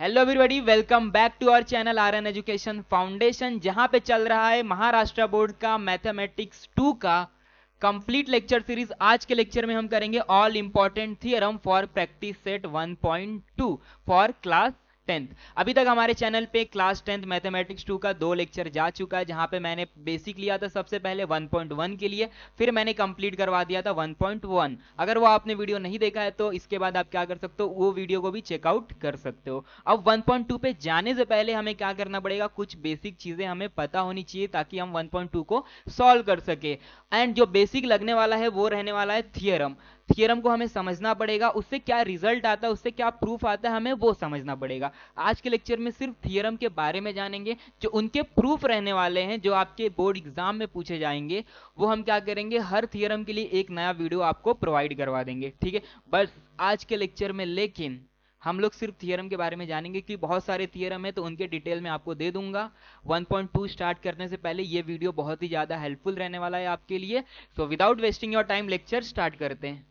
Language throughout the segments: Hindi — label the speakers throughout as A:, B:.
A: Hello everybody, welcome back to our channel R N education foundation, जहां पे चल रहा है महाराष्ट्र बोर्ड का मैथमेटिक्स 2 का कंप्लीट लेक्चर सीरीज। आज के लेक्चर में हम करेंगे all important theorem for practice set 1.2 for class 10th। अभी तक हमारे चैनल पे क्लास 10th मैथमेटिक्स 2 का 2 लेक्चर जा चुका है, जहां पे मैंने बेसिक लिया था सबसे पहले 1.1 के लिए, फिर मैंने कंप्लीट करवा दिया था 1.1। अगर वो आपने वीडियो नहीं देखा है तो इसके बाद आप क्या कर सकते हो, वो वीडियो को भी चेकआउट कर सकते हो। अब 1.2 पे जाने से पहले हमें क्या करना पड़ेगा, कुछ बेसिक चीजें हमें पता होनी चाहिए ताकि हम 1.2 को सॉल्व कर सके। एंड जो बेसिक लगने वाला है वो रहने वाला है थियरम। थियरम को हमें समझना पड़ेगा, उससे क्या रिजल्ट आता है, उससे क्या प्रूफ आता है, हमें वो समझना पड़ेगा। आज के लेक्चर में सिर्फ थियरम के बारे में जानेंगे, जो उनके प्रूफ रहने वाले हैं, जो आपके बोर्ड एग्जाम में पूछे जाएंगे, वो हम क्या करेंगे, हर थियरम के लिए एक नया वीडियो आपको प्रोवाइड करवा देंगे। ठीक है, बस आज के लेक्चर में लेकिन हम लोग सिर्फ थियरम के बारे में जानेंगे, कि बहुत सारे थियरम है तो उनके डिटेल में आपको दे दूंगा। 1.2 स्टार्ट करने से पहले ये वीडियो बहुत ही ज्यादा हेल्पफुल रहने वाला है आपके लिए। So without wasting your time lecture start करते हैं।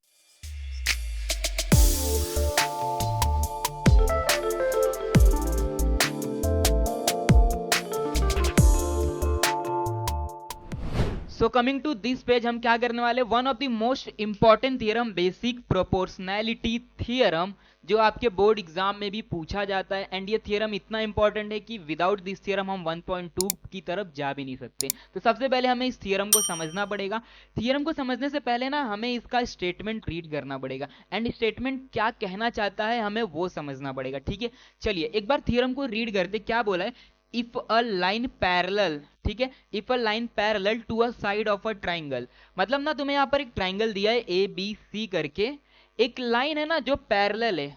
A: So coming to this page, हम क्या करने वाले, one of the most important theorem, basic proportionality theorem, जो आपके बोर्ड एग्जाम में भी पूछा जाता है। एंड ये थियरम इतना इंपॉर्टेंट है कि विदाउट दिस थियरम हम 1.2 की तरफ जा भी नहीं सकते। तो सबसे पहले हमें इस थियरम को समझना पड़ेगा। थियरम को समझने से पहले ना हमें इसका स्टेटमेंट रीड करना पड़ेगा, एंड स्टेटमेंट क्या कहना चाहता है हमें वो समझना पड़ेगा। ठीक है, चलिए एक बार थियरम को रीड करते। क्या बोला है, इफ अ लाइन पैरेलल, ठीक है, if a line parallel to a side of a triangle, मतलब ना तुम्हें यहां पर एक ट्राइंगल दिया है ए बी सी करके, एक लाइन है ना जो पैरेलल है,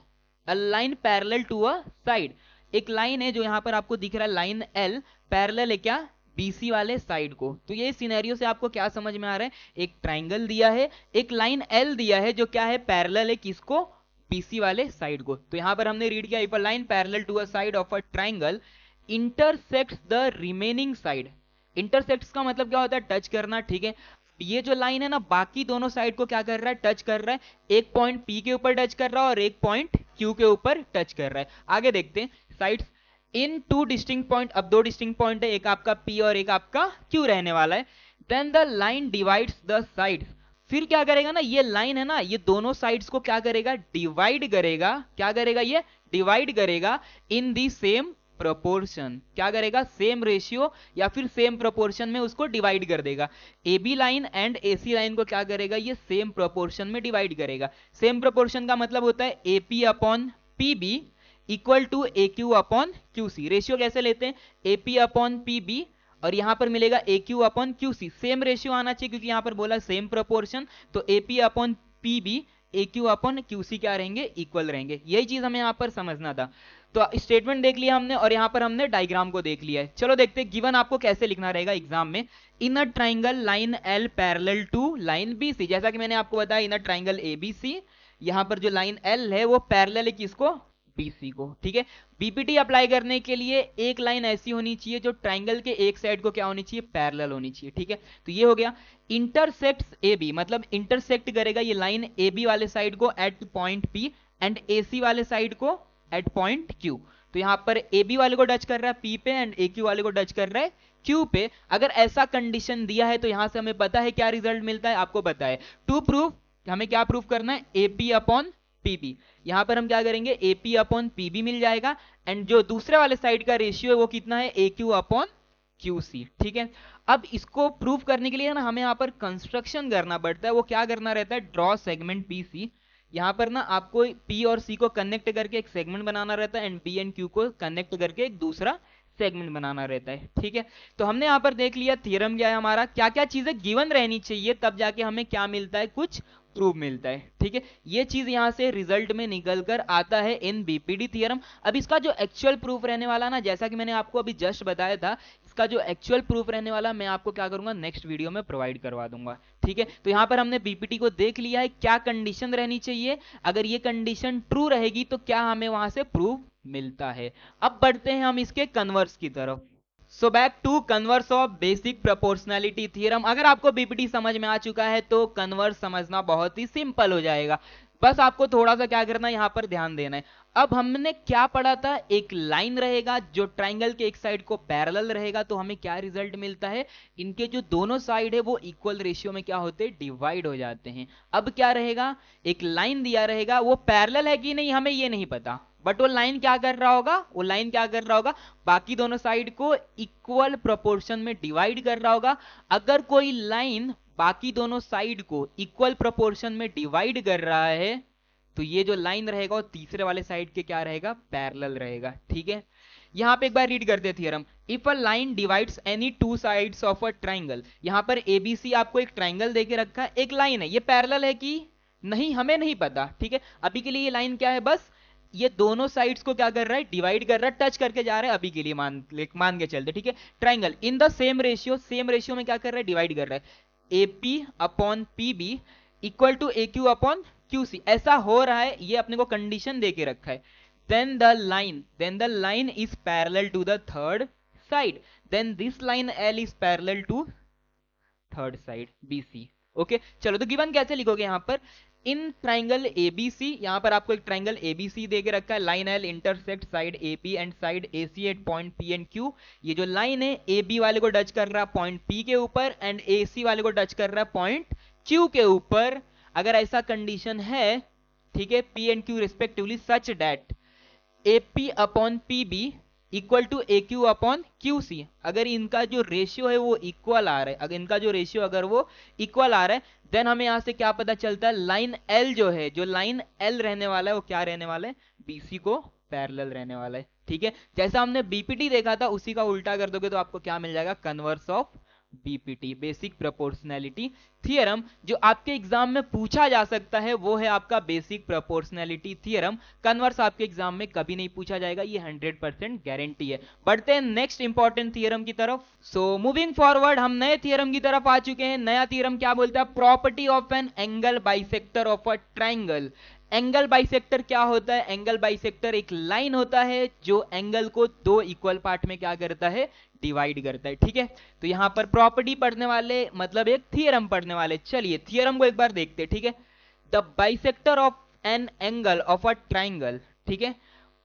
A: a line parallel to a side, एक लाइन है जो यहां पर आपको दिख रहा है, लाइन एल पैरेलल है क्या, बीसी वाले साइड को। तो ये सिनेरियो से आपको क्या समझ में आ रहा है, एक ट्राइंगल दिया है, एक लाइन एल दिया है जो क्या है, पैरेलल है किसको, बीसी वाले साइड को। तो यहां पर हमने रीड किया, if a line parallel to a side of a triangle intersects the remaining side. Intersects का मतलब क्या होता है, टच करना। ठीक है, ये जो लाइन है ना बाकी दोनों साइड को क्या कर रहा है, टच कर रहा है। एक पॉइंट पी के ऊपर टच कर रहा है और एक पॉइंट क्यू के ऊपर टच कर रहा है। आगे देखते हैं, sides in two distinct point, अब दो डिस्टिंक्ट पॉइंट है, एक आपका पी और एक आपका क्यू रहने वाला है। Then the line divides the sides, फिर क्या करेगा ना, ये लाइन है ना, ये दोनों साइड्स को क्या करेगा, डिवाइड करेगा। क्या करेगा, ये डिवाइड करेगा इन दी सेम प्रोपोर्शन। क्या करेगा, सेम रेशियो या फिर सेम प्रोपोर्शन में उसको डिवाइड कर देगा। A B line and A C line को क्या करेगा, ये सेम प्रोपोर्शन में डिवाइड करेगा। सेम प्रोपोर्शन का मतलब होता है A P upon P B equal to A Q upon Q C. Ratio कैसे लेते हैं, A P upon P B और यहां पर मिलेगा A Q upon Q C. Same ratio आना चाहिए क्योंकि यहां पर बोला सेम प्रोपोर्शन, तो A P upon P B A Q upon Q सी क्या रहेंगे, इक्वल रहेंगे। यही चीज हमें यहां पर समझना था। तो स्टेटमेंट देख लिया हमने और यहां पर हमने डायग्राम को देख लिया है। चलो देखते हैं गिवन आपको कैसे लिखना रहेगा एग्जाम में। In a triangle line L parallel to line B C, जैसा कि मैंने आपको बताया, इन a triangle A B C, यहां पर जो लाइन एल है वो पैरेलल है किसको, बीसी को। ठीक है, बीपीटी अप्लाई करने के लिए एक लाइन ऐसी होनी चाहिए जो ट्राइंगल के एक साइड को क्या होनी चाहिए, पैरेलल होनी चाहिए। ठीक है, तो ये हो गया। इंटरसेक्ट्स ए बी, मतलब इंटरसेक्ट करेगा ये लाइन ए बी वाले साइड को eight point P and A सी वाले साइड को एट पॉइंट क्यू। तो यहां पर ए बी वाले को टच कर रहा है पी पे एंड ए क्यू वाले को टच कर रहा है क्यू पे। अगर ऐसा कंडीशन दिया है तो यहां से हमें पता है क्या रिजल्ट मिलता है, आपको पता है। टू प्रूफ, हमें क्या प्रूफ करना है, एपी अपॉन पीबी। यहां पर हम क्या करेंगे, एपी अपॉन पीबी मिल जाएगा एंड जो दूसरे वाले साइड का रेशियो है वो कितना है, ए क्यू अपॉन क्यू सी। ठीक है, अब इसको प्रूफ करने के लिए ना हमें यहां पर कंस्ट्रक्शन करना पड़ता है। वो क्या करना रहता है, ड्रॉ सेगमेंट पी सी। यहां पर ना आपको पी और सी को कनेक्ट करके एक सेगमेंट बनाना रहता है एंड बी एंड क्यू को कनेक्ट करके एक दूसरा सेगमेंट बनाना रहता है। ठीक है, तो हमने यहां पर देख लिया थ्योरम क्या है हमारा, क्या क्या चीजें गिवन रहनी चाहिए तब जाके हमें क्या मिलता है, कुछ प्रूफ मिलता है। ठीक है, ये चीज यहां से रिजल्ट में निकल कर आता है इन बीपीडी थ्योरम। अब इसका जो एक्चुअल प्रूफ रहने वाला ना, जैसा कि मैंने आपको अभी जस्ट बताया था, इसका जो एक्चुअल प्रूफ रहने वाला मैं आपको क्या करूंगा, नेक्स्ट वीडियो में प्रोवाइड करवा दूंगा। ठीक है, तो यहां पर हमने बीपीटी को देख लिया है, क्या कंडीशन रहनी चाहिए, अगर ये कंडीशन ट्रू रहेगी तो क्या हमें वहां से प्रूफ मिलता है। अब बढ़ते हैं हम इसके कन्वर्स की तरफ। So back to converse of basic proportionality theorem. अगर आपको बीपीटी समझ में आ चुका है तो कन्वर्स समझना बहुत ही सिंपल हो जाएगा। बस आपको थोड़ा सा क्या करना है, यहां पर ध्यान देना है। अब हमने क्या पढ़ा था, एक लाइन रहेगा जो ट्राइंगल के एक साइड को पैरेलल रहेगा, तो हमें क्या रिजल्ट मिलता है, इनके जो दोनों साइड है वो इक्वल रेशियो में क्या होते हैं, डिवाइड हो जाते हैं। अब क्या रहेगा, एक लाइन दिया रहेगा, वो पैरेलल है कि नहीं हमें ये नहीं पता, बट वो लाइन क्या कर रहा होगा, वो लाइन क्या कर रहा होगा, बाकी दोनों साइड को इक्वल प्रोपोर्शन में डिवाइड कर रहा होगा। अगर कोई लाइन बाकी दोनों साइड को इक्वल प्रोपोर्शन में डिवाइड कर रहा है, तो ये जो लाइन रहेगा वो तीसरे वाले साइड के क्या रहेगा, पैरेलल रहेगा। ठीक है, यहां पे एक बार रीड करते हैं theorem. If a line divides any two sides of a triangle, यहां पर एबीसी आपको एक ट्राइंगल देके रखा है, एक लाइन है, ये पैरेलल है कि नहीं हमें नहीं पता। ठीक है, अभी के लिए ये लाइन क्या है, बस ये दोनों साइड्स को क्या कर रहा है, डिवाइड कर रहा है, टच करके जा रहा है, अभी के लिए मान के चलते। ठीक है, triangle in the same ratio, same ratio में क्या कर रहा है, डिवाइड कर रहा है। AP upon PB equal to A Q upon QC, ऐसा हो रहा है, ये अपने को कंडीशन देके रखा है। then the line is parallel to the third side, then this line L is parallel to third side BC। Okay, चलो तो गिवन कैसे लिखोगे यहां पर, इन ट्राइंगल ABC, यहां पर आपको एक ट्राइंगल ABC दे के रखा है, line L intersect side AP and side AC at point P and Q। ये जो लाइन है AB वाले को टच कर रहा है पॉइंट P के ऊपर, एंड AC वाले को टच कर रहा है पॉइंट Q के ऊपर। अगर ऐसा कंडीशन है, ठीक है, P and Q respectively, such that AP upon PB equal to AQ upon QC, अगर इनका जो रेशियो है वो इक्वल आ रहा है, अगर इनका जो रेशियो अगर वो इक्वल आ रहा है, देन हमें यहां से क्या पता चलता है, लाइन L जो है, जो लाइन L रहने वाला है वो क्या रहने वाला है, BC को पैरेलल रहने वाला है। ठीक है, जैसा हमने BPT देखा था उसी का उल्टा कर दोगे तो आपको क्या मिल जाएगा, converse of BPT, basic proportionality theorem. जो आपके एग्जाम में पूछा जा सकता है वो है आपका बेसिक प्रोपोर्शनैलिटी थियरम। कन्वर्स आपके एग्जाम में कभी नहीं पूछा जाएगा, ये 100% गारंटी है। बढ़ते हैं नेक्स्ट इंपॉर्टेंट थियरम की तरफ। सो मूविंग फॉरवर्ड, हम नए थियरम की तरफ आ चुके हैं। नया थियरम क्या बोलता है, property of an angle bisector of a triangle. Angle bisector क्या होता है, एंगल बाइसेक्टर एक लाइन होता है जो एंगल को दो इक्वल पार्ट में क्या करता है, डिवाइड करता है। ठीक है, तो यहां पर प्रॉपर्टी पढ़ने वाले मतलब एक थियरम पढ़ने वाले। चलिए थियरम को एक बार देखते हैं। ठीक है, the bisector of an angle of a triangle. ठीक है,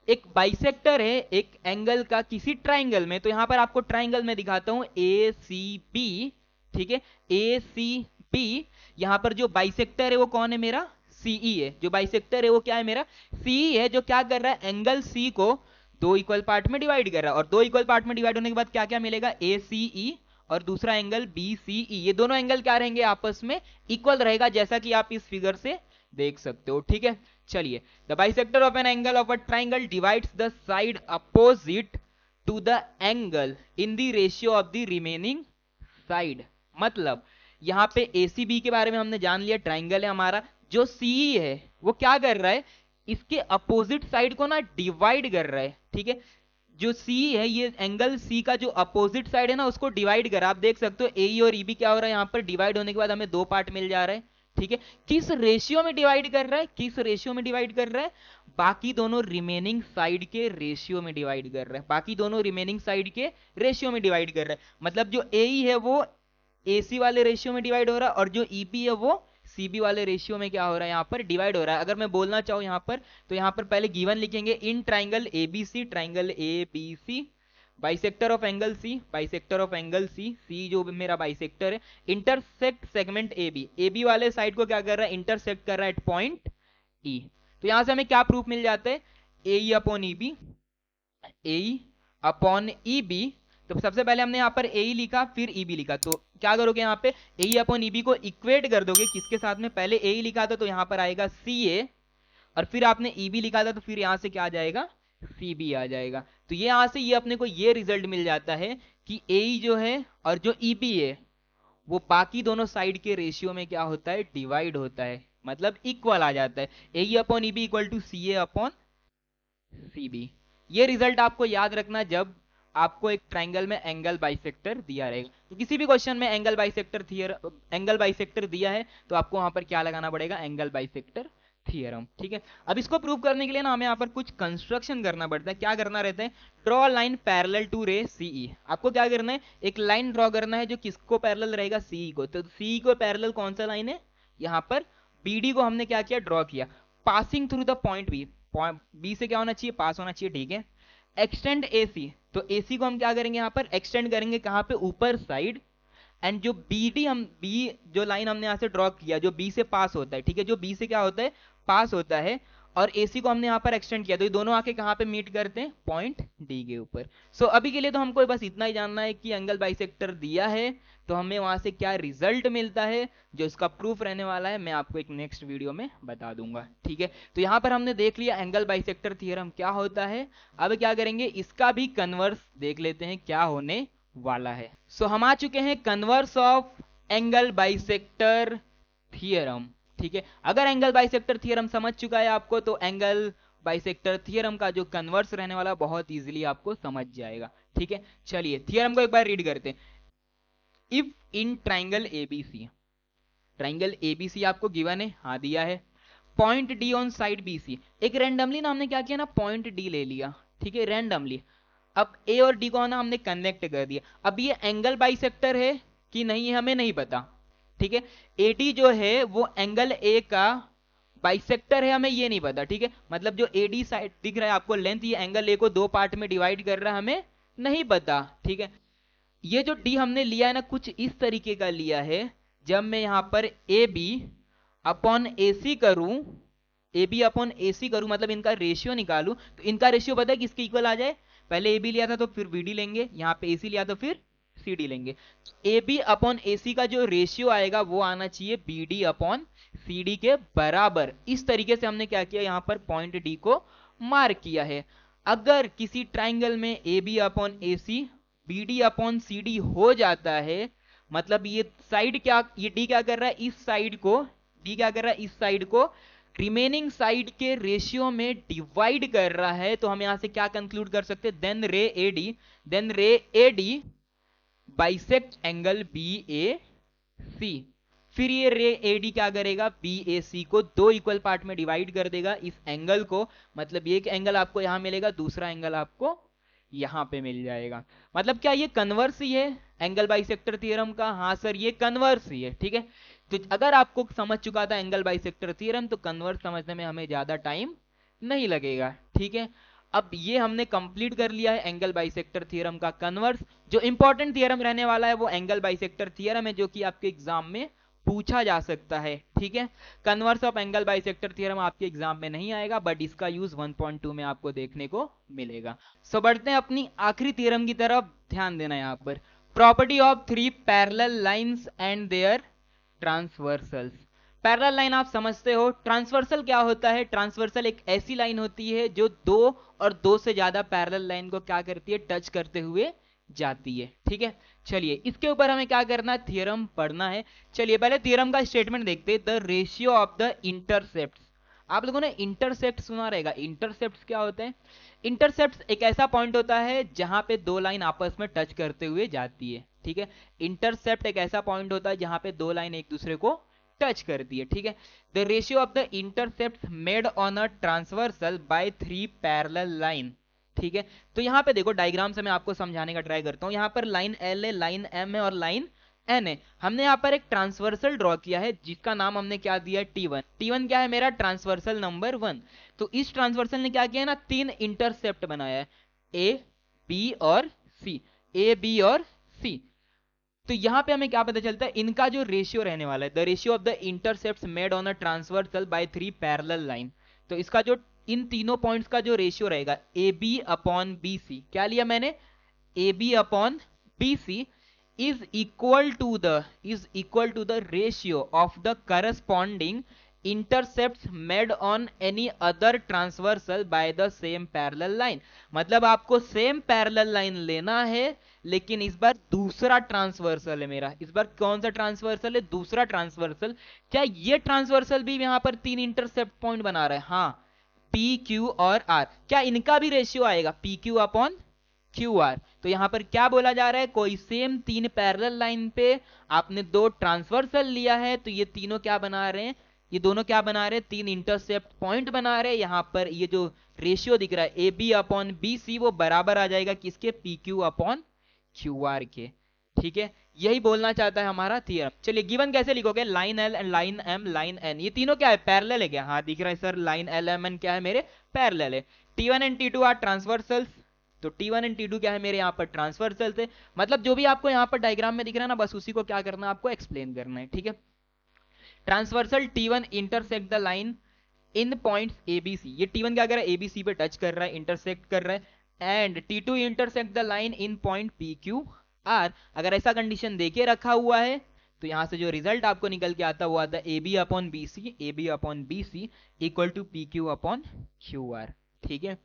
A: एक बाइसेक्टर है एक एंगल का किसी ट्राइंगल में, तो यहां पर आपको ट्राइंगल में दिखाता हूं ACB। ठीक है, ACB, यहां पर जो बाइसेक्टर है वो कौन है, मेरा CE है। जो बाइसेक्टर है वो क्या है, मेरा CE है, जो क्या कर रहा है, एंगल C को दो इक्वल पार्ट में डिवाइड कर रहा है। और दो इक्वल पार्ट में डिवाइड होने के बाद क्या क्या मिलेगा, ACE और दूसरा एंगल BCE, ये दोनों एंगल क्या रहेंगे, आपस में इक्वल रहेगा, जैसा कि आप इस फिगर से देख सकते हो। ठीक है, चलिए, the bisector of an angle of a triangle divides the side opposite to the angle in the ratio of the remaining side. मतलब यहां पे ACB के बारे में हमने जान लिया, ट्राइंगल है हमारा, जो CE है वो क्या कर रहा है, इसके अपोजिट साइड को ना डिवाइड कर रहा है। ठीक है, जो C है, ये एंगल C का जो अपोजिट साइड है ना उसको डिवाइड कर, आप देख सकते हो AE और EB क्या हो रहा है, यहां पर डिवाइड होने के बाद हमें दो पार्ट मिल जा रहा है। ठीक है, किस रेशियो में डिवाइड कर रहा है, किस रेशियो में डिवाइड कर रहा है, बाकी दोनों रिमेनिंग साइड के रेशियो में डिवाइड कर रहा है, बाकी दोनों रिमेनिंग साइड के रेशियो में डिवाइड कर रहा है। मतलब जो AE है वो AC वाले रेशियो में डिवाइड हो रहा है, और जो EB है वो CB वाले रेशियो में क्या हो रहा है, यहां पर डिवाइड हो रहा है। अगर मैं बोलना चाहूं यहां पर, तो यहां पर पहले गिवन लिखेंगे, in triangle ABC, triangle ABC, bisector of angle C, bisector of angle C जो मेरा बाइसेक्टर है, इंटरसेक्ट सेगमेंट AB वाले साइड को क्या कर रहा है, इंटरसेक्ट कर रहा है एट पॉइंट E। तो यहां से हमें क्या प्रूफ मिल जाता है, AE upon EB, AE upon EB। तो सबसे पहले हमने यहाँ पर AE लिखा, फिर EB लिखा, तो क्या करोगे यहाँ पे AE अपॉन EB को इक्वेट कर दोगे किसके साथ में, पहले AE लिखा था तो यहाँ पर आएगा CA, और फिर आपने EB लिखा था तो फिर यहाँ से क्या आ जाएगा, CB आ जाएगा। तो ये यहाँ से ये अपने को ये रिजल्ट मिल जाता है कि AE जो है और जो EB है वो बाकी दोनों साइड के रेशियो में क्या होता है, डिवाइड होता है, मतलब इक्वल आ जाता है। AE upon EB equal to CA upon CB। ये रिजल्ट आपको याद रखना जब आपको एक ट्राइंगल में एंगल बाइसेक्टर दिया रहेगा। तो किसी भी क्वेश्चन में एंगल बाइसेक्टर दिया है तो आपको वहां पर क्या लगाना पड़ेगा, एंगल बाइसेक्टर थियरम। ठीक है, अब इसको प्रूव करने के लिए ना हमें यहाँ पर कुछ कंस्ट्रक्शन करना पड़ता है। क्या करना रहता है, ड्रॉ लाइन पैरेलल टू रे CE। आपको क्या करना है, एक लाइन ड्रॉ करना है जो किसको पैरेलल रहेगा, CE को। तो CE को पैरेलल कौन सा लाइन है, यहाँ पर BD को हमने क्या किया, ड्रॉ किया। Passing through the point B, B से क्या होना चाहिए, पास होना चाहिए, ठीक है। एक्सटेंड एसी, तो एसी को हम क्या करेंगे यहाँ पर एक्सटेंड करेंगे कहाँ पे, ऊपर साइड। एंड जो बी जो लाइन हमने यहाँ से ड्रॉ किया जो बी से पास होता है, ठीक है, जो बी से क्या होता है, पास होता है, और एसी को हमने यहाँ पर एक्सटेंड किया, तो ये दोनों आके कहाँ पे मीट करते हैं, पॉइंट डी के ऊपर। सो अभी के लिए तो हमको बस इतना ही जानना है कि एंगल बाइसेक्टर दिया है तो हमें वहां से क्या रिजल्ट मिलता है, जो इसका प्रूफ रहने वाला है मैं आपको एक नेक्स्ट वीडियो में बता दूंगा, ठीक है। तो यहाँ पर हमने देख लिया एंगल बाइसेक्टर थ्योरम क्या होता है। अब क्या करेंगे, इसका भी कन्वर्स देख लेते हैं क्या होने वाला है। सो हम आ चुके हैं converse of angle bisector theorem, ठीक है। अगर एंगल बाइसेक्टर थ्योरम समझ चुका है आपको तो एंगल बाइसेक्टर थ्योरम का जो कन्वर्स रहने वाला बहुत इजीली आपको समझ जाएगा, ठीक है। चलिए थ्योरम को एक बार रीड करते हैं। If in triangle ABC, triangle ABC आपको गिवन है, हाँ दिया है, point D on side BC, एक रैंडमली ना हमने क्या किया ना, पॉइंट डी ले लिया, ठीक है, रैंडमली। अब ए और डी को ना हमने कनेक्ट कर दिया। अब ये एंगल बाइसेक्टर है कि नहीं है हमें नहीं पता, ठीक है। एडी जो है वो एंगल ए का बाइसेक्टर है, हमें ये नहीं पता, ठीक है। मतलब जो एडी साइड दिख रहा है आपको लेंथ, ये एंगल ए को दो पार्ट में डिवाइड कर रहा है, हमें नहीं पता, ठीक है। ये जो डी हमने लिया है ना कुछ इस तरीके का लिया है, जब मैं यहां पर ए बी अपॉन ए सी करूं, ए बी अपॉन ए सी करूं मतलब इनका रेशियो निकालूं, तो इनका रेशियो पता है किसके इक्वल आ जाए, पहले ए बी लिया था तो फिर बी डी लेंगे, यहां पे ए सी लिया तो फिर सी डी लेंगे। ए बी अपॉन ए सी का जो रेशियो आएगा वो आना चाहिए B D upon C D के बराबर। इस तरीके से हमने क्या किया, यहां पर पॉइंट डी को मार्क किया है। अगर किसी ट्राइंगल में A B upon A C B D upon C D हो जाता है, मतलब ये साइड क्या, ये डी क्या कर रहा है, इस साइड को, डी क्या कर रहा है, इस साइड को रिमेनिंग साइड के रेशियो में डिवाइड कर रहा है, तो हम यहां से क्या कंक्लूड कर सकते हैं, then ray A D bisect angle B A C. फिर ये रे ए डी क्या करेगा, बी ए सी को दो इक्वल पार्ट में डिवाइड कर देगा इस एंगल को, मतलब एक एंगल आपको यहां मिलेगा, दूसरा एंगल आपको यहां पे मिल जाएगा। मतलब क्या ये कन्वर्स ही है एंगल बाइसेक्टर थ्योरम का, हाँ सर ये कन्वर्स ही है, ठीक है। तो अगर आपको समझ चुका था एंगल बाइसेक्टर थ्योरम तो कन्वर्स समझने में हमें ज्यादा टाइम नहीं लगेगा, ठीक है। अब ये हमने कंप्लीट कर लिया है एंगल बाइसेक्टर थ्योरम का कन्वर्स। जो इंपॉर्टेंट थ्योरम रहने वाला है वो एंगल बाइसेक्टर थ्योरम है, जो कि आपके एग्जाम में पूछा जा सकता है, ठीक है। Converse of angle bisector theorem आपके एग्जाम में नहीं आएगा, बट इसका यूज 1.2 में आपको देखने को मिलेगा। सो बढ़ते हैं अपनी आखिरी थ्योरम की तरफ, ध्यान देना यहाँ पर, property of three parallel lines and their transversals. Parallel line आप समझते हो, ट्रांसवर्सल क्या होता है, ट्रांसवर्सल एक ऐसी लाइन होती है जो दो और दो से ज्यादा पैरेलल लाइन को क्या करती है, टच करते हुए जाती है, ठीक है। चलिए इसके ऊपर हमें क्या करना है, थ्योरम पढ़ना है। चलिए पहले थ्योरम का स्टेटमेंट देखते हैं, the ratio of the intercepts. आप लोगों ने इंटरसेप्ट सुना रहेगा, इंटरसेप्ट्स क्या होते हैं, इंटरसेप्ट्स एक ऐसा पॉइंट होता है जहां पे दो लाइन आपस में टच करते हुए जाती है, ठीक है। इंटरसेप्ट एक ऐसा पॉइंट होता है जहां पे दो लाइन एक दूसरे को टच करती है, ठीक है। The ratio of the intercepts made on a transversal by three parallel line, ठीक है। तो यहां पे देखो डायग्राम से मैं आपको समझाने का ट्राई करता हूं। यहां पर लाइन एल है, लाइन एम है और लाइन एन है। हमने यहां पर एक ट्रांसवर्सल ड्रॉ किया है जिसका नाम हमने क्या दिया है, T1। T1 क्या है, मेरा ट्रांसवर्सल नंबर 1। तो इस ट्रांसवर्सल ने क्या किया है ना, तीन इंटरसेप्ट बनाया है, ए बी और सी, ए बी और सी। तो यहां पे हमें क्या पता चलता है, इनका जो रेशियो रहने वाला है, the ratio of the intercepts made on a transversal by three parallel line. तो इसका जो इन तीनों पॉइंट्स का जो रेशियो रहेगा, A B upon B C, क्या लिया मैंने, A B upon B C is equal to the ratio of the corresponding intercepts made on any other transversal by the same parallel line। मतलब आपको सेम पैरेलल लाइन लेना है, लेकिन इस बार दूसरा ट्रांसवर्सल है मेरा। इस बार कौन सा ट्रांसवर्सल है, दूसरा ट्रांसवर्सल। क्या ये ट्रांसवर्सल भी यहां पर तीन इंटरसेप्ट पॉइंट बना रहा है, हाँ, पी क्यू और आर। क्या इनका भी रेशियो आएगा P Q upon Q are. तो यहां पर क्या बोला जा रहा है, कोई सेम तीन पैरेलल लाइन पे आपने दो ट्रांसवर्सल लिया है, तो ये तीनों क्या बना रहे हैं, ये दोनों क्या बना रहे हैं, तीन इंटरसेप्ट पॉइंट बना रहे हैं। यहां पर ये जो रेशियो दिख रहा है A B upon B C वो बराबर आ जाएगा किसके, P Q upon Q R के, ठीक है। यही बोलना चाहता है हमारा थियरम। चलिए गिवन कैसे लिखोगे, line L and line M line N, ये तीनों क्या है, पैरेलल है क्या? हाँ दिख रहा है sir, line L M N क्या है मेरे, पैरेलल है। T1 and T2 are transversals, तो T1 एंड T2 क्या है मेरे यहाँ पर, ट्रांसवर्सल्स है। मतलब जो भी आपको यहाँ पर डायग्राम में दिख रहा है ना, बस उसी को क्या करना है, आपको एक्सप्लेन करना है, ठीक है। Transversal T1 intersect the line in points ABC, ये T1 क्या कर रहा है, ABC पे टच कर रहा है, इंटरसेक्ट कर रहा है, and T2 intersect the line in point PQR। अगर ऐसा कंडीशन देके रखा हुआ है तो यहां से जो रिजल्ट आपको निकल के आता है वो आता है AB upon BC, AB upon BC equal to PQ upon QR, ठीक है।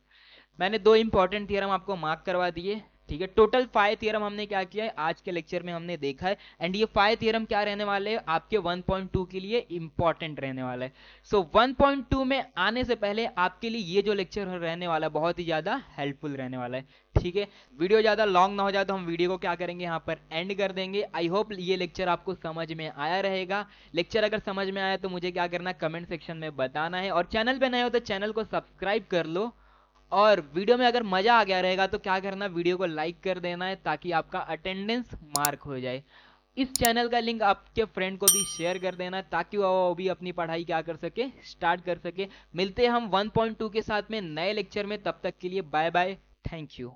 A: मैंने दो इंपॉर्टेंट थियरम आपको मार्क करवा दिए, ठीक है। टोटल 5 थियरम हमने क्या किया है आज के लेक्चर में हमने देखा है, एंड ये 5 थियरम क्या रहने वाले हैं आपके 1.2 के लिए इंपॉर्टेंट रहने वाला है। सो 1.2 में आने से पहले आपके लिए ये जो लेक्चर रहने वाला है बहुत ही ज्यादा हेल्पफुल रहने वाला है, ठीक है। वीडियो ज्यादा लॉन्ग ना हो जाए तो हम वीडियो को क्या करेंगे, यहाँ पर एंड कर देंगे। आई होप ये लेक्चर आपको समझ में आया रहेगा। लेक्चर अगर समझ में आया तो मुझे क्या करना, कमेंट सेक्शन में बताना है, और चैनल पे नए हो तो चैनल को सब्सक्राइब कर लो। और वीडियो में अगर मजा आ गया रहेगा तो क्या करना, वीडियो को लाइक कर देना है ताकि आपका अटेंडेंस मार्क हो जाए। इस चैनल का लिंक आपके फ्रेंड को भी शेयर कर देना ताकि वो भी अपनी पढ़ाई क्या कर सके, स्टार्ट कर सके। मिलते हैं हम 1.2 के साथ में नए लेक्चर में, तब तक के लिए बाय बाय, थैंक यू।